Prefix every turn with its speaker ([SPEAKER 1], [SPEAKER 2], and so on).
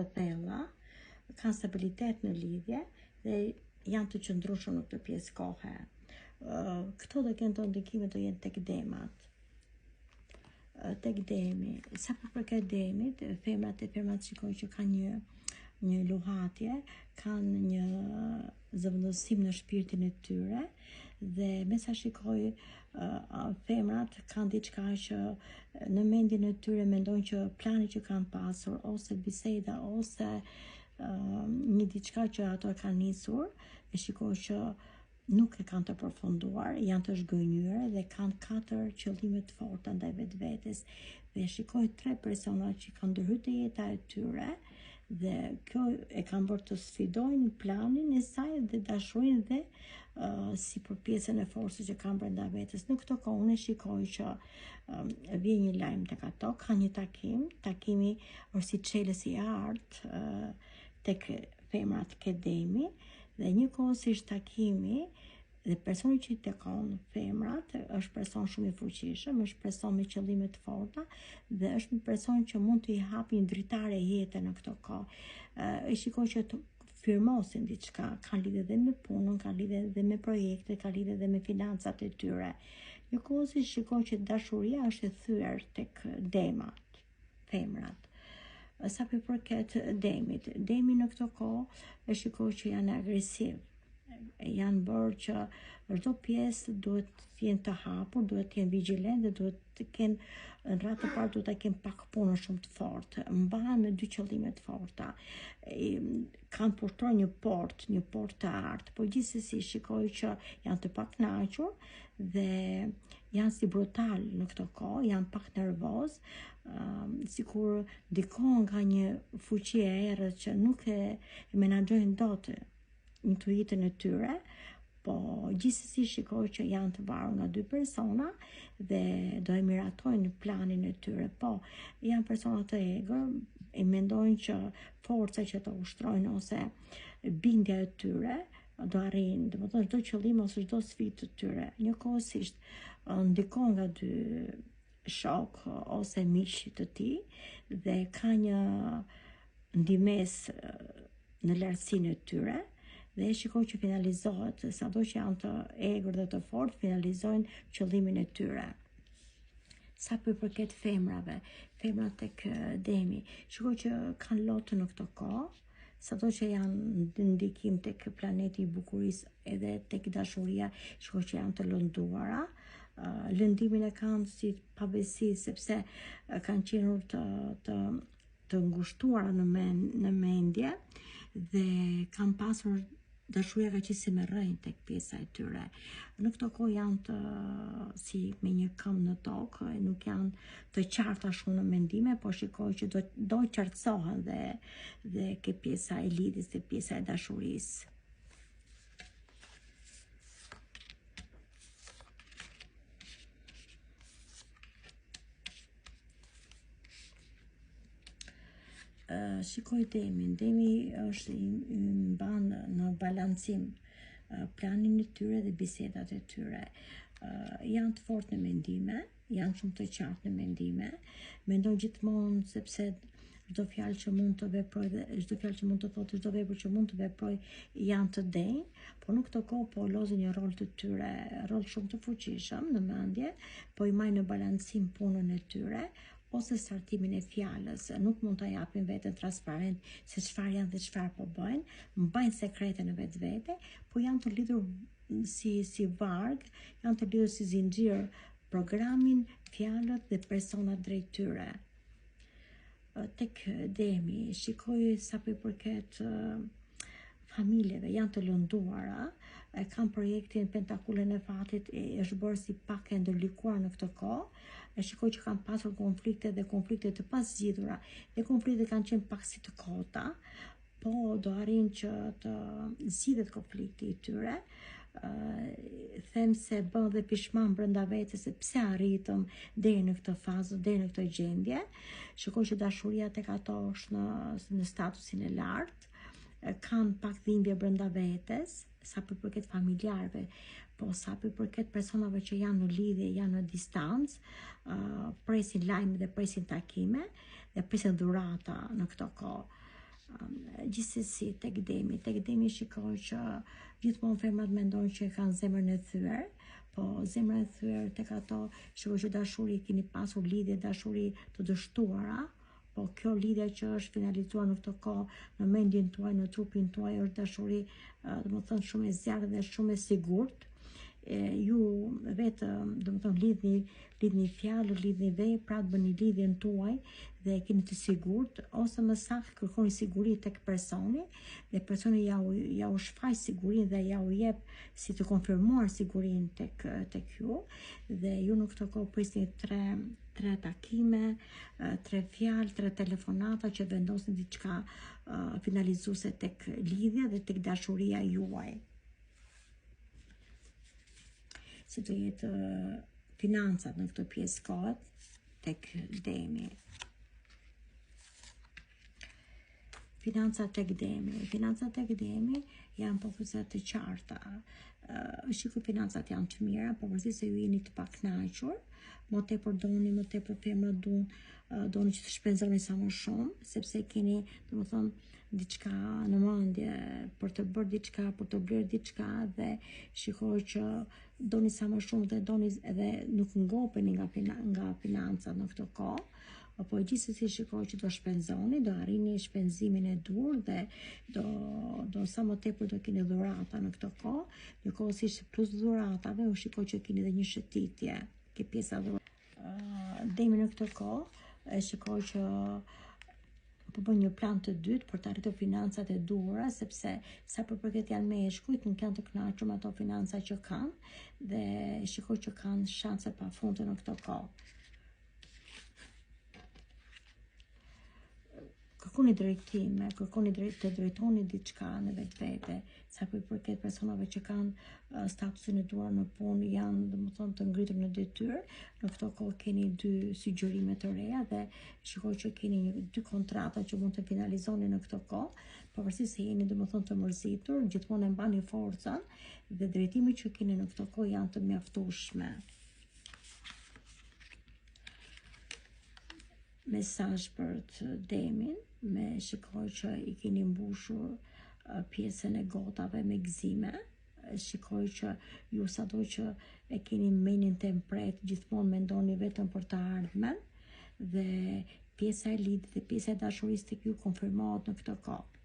[SPEAKER 1] të thella, kanë stabilitet në lidhje dhe janë të qëndrueshëm në këtë pjesë kohe. Këto do kenë të ndikime të jenë tek demat. Tek demi, sa përket demit, femrat shikojnë që kanë një luhatje, kanë një zëvendësim në shpirtin e tyre dhe me sa shikoj femrat kanë diçka që në mendjen e tyre mendojnë që plani që kanë pasur ose biseda ose një diçka që ato e kanë nisur e shikoj që nuk e kanë të përfunduar, janë të zhgënjyre dhe kanë 4 qëllime të forta ndaj vetvetes. Dhe shikoj 3 persona që kanë ndërhyrë te jeta e tyre dhe kjo e kanë bërë të sfidojnë planin e saj dhe dashurinë dhe si për pjesën e forcës që kanë brenda vetes. Në këtë kohë unë shikoj që vjen një lajm tek ato, ka një takimi është si çelës i artë tek femrat ke demi dhe njëkohësisht takimi dhe personi që i takon femrat është person shumë i fuqishëm, është person me qëllime të forta dhe është një person që mund të i hapë një dritare jete në këtë kohë. E shikoj që të firmosin diçka, kanë lidhje dhe me punën, kanë lidhje dhe me projekte, kanë lidhje dhe me financat e tyre. Njëkohësisht shikoj që dashuria është e thyer tek demat, femrat. Sa përket demit, demi në këtë kohë e shikoj që janë agresiv. Janë bërë që çdo pjesë duhet të jenë të hapur, duhet të jenë vigjilent dhe duhet të kenë në radhë të parë duhet të kenë pak punë shumë të fortë. Mbahen me 2 qëllime të forta. Kanë pushtuar një portë të artë, por gjithsesi shikoj që janë të pakënaqur dhe janë si brutal në këtë kohë, janë pak nervoz, sikur ndikohen nga një fuqi e errët që nuk e menaxhojnë dot intuitën e tyre, po gjithsesi shikoj që janë të varur nga 2 persona dhe do e miratojnë planin e tyre, po janë persona të egër, e mendojnë që forca që të ushtrojnë ose bindja e tyre do arrijnë, domethënë çdo qëllim ose çdo sfidë të tyre. Njëkohësisht ndikon nga 2 shok ose miq të tij dhe ka një ndimes në lartësinë e tyre dhe e shikoj që finalizohet, sado që janë të egër dhe të fortë, finalizojnë qëllimin e tyre. Sa përket femrat tek demi, shikoj që kanë lotë në këtë kohë, sado që janë në ndikim tek planeti i bukurisë edhe tek dashuria, shikoj që janë të lënduara. Lëndimin e kanë si pabesi sepse kanë qenë të ngushtuara në mendje dhe kanë pasur dashuria ka qenë si me rrënjë tek pjesa e tyre. Në këtë kohë janë të si me një këmbë në tokë, nuk janë të qarta shumë në mendime, por shikoj që do qartësohen dhe ke pjesa e lidhjes dhe pjesa e dashurisë. Shikoj demi është i mban në balancim planin e tyre dhe bisedat e tyre. Janë të fortë në mendime, janë shumë të qartë në mendime, mendojnë gjithmonë sepse çdo fjalë që mund të veprojë dhe çdo fjalë që mund të thotë, çdo vepër që mund të veprojë janë të denj, por në këtë kohë po lozin një rol të tyre, rol shumë të fuqishëm në mendje, po i marrin në balancim punën e tyre ose sartimin e fjalës, nuk mund ta japin veten transparent se çfarë janë dhe çfarë po bëjnë, mbajnë sekrete në vetvete, po janë të lidhur si varg, janë të lidhur si zinxhir programin, fjalët dhe personat drejt tyre. Tek demi, shikoj sa përket familjeve, janë të lënduara, kanë projektin Pentakulën e Fatit, është bërë si pak e ndërlikuar në këtë kohë. E shikoj që kanë pasur konflikte të pazgjidhura dhe konfliktet kanë qenë pak si të kota, po do arrijnë që të zgjidhet konflikti i tyre. Them se bën dhe pishman brenda vetes se pse arritëm deri në këtë fazë, deri në këtë gjendje. Shikoj që dashuria tek ato është në statusin e lartë, kanë pak dhimbje brenda vetes, sa përket familjarëve, po sa përket personave që janë në lidhje, janë në distancë, presin lajme dhe presin takime dhe presin dhurata në këtë kohë. Gjithsesi tek demi shikoj që gjithmonë femrat mendojnë që kanë zemrën e thyer, po zemra e thyer tek ato shikoj që dashuri keni pasur lidhje dashuri të dështuara, po kjo lidhje që është finalizuar në këtë kohë në mendjen tuaj, në trupin tuaj është dashuri, domethënë shumë e zjarrt dhe shumë e sigurt. Ju vetë lidhni fjalë, lidhni vepra, bëni lidhjen tuaj dhe keni të sigurt, ose më saktë kërkoni siguri tek personi dhe personi ja u shfaq sigurinë dhe ja u jep si të konfirmuar sigurinë tek ju dhe ju në këtë kohë prisni tre takime, 3 fjalë, 3 telefonata që vendosin diçka finalizuese tek lidhja dhe tek dashuria juaj. Si do jetë financat në këtë pjesë kohët tek demi. Financat tek demi janë pothuajse të qarta. Shikoj financat janë të mira, por përse ju jeni të pakënaqur, më tepër më tepër femrat doni që të shpenzoni sa më shumë, sepse keni, domethënë, diçka në mendje për të bërë diçka, për të blerë diçka dhe shikoj që doni sa më shumë dhe doni edhe nuk ngopeni nga financat në këtë kohë. Po gjithsesi shikoj që do shpenzoni, do arrini shpenzimin e dur dhe do sa më tepër do keni dhurata në këtë kohë, njëkohësisht plus dhuratave u shikoj që keni edhe një shëtitje, ke pjesa dhuratë. Demi në këtë kohë e shikoj që po bën një plan të dytë për të arritur financat e duhura, sepse sa përket janë meshkujt, nuk janë të kënaqur me ato financa që kanë dhe shikoj që kanë shanse pafundme në këtë kohë. Kërkoni drejtime, të drejtoni diçka në vetvete, sa përket personave që kanë statusin e duar në punë, janë domethënë të ngritur në detyrë. Në këtë kohë keni 2 sugjerime të reja dhe shikoj që keni 2 kontrata që mund të finalizoni në këtë kohë, pavarësisht se jeni domethënë të mërzitur, gjithmonë e mbani forcën dhe drejtimet që keni në këtë kohë janë të mjaftueshme. Mesazh për të demin, me shikoj që i keni mbushur pjesën e gotave me gëzime, shikoj që ju sado që e keni menin tempret, gjithmonë mendoni vetëm për të ardhmen dhe pjesa e lidhjes dhe pjesa e dashurisë tek ju konfirmohet në këtë kohë.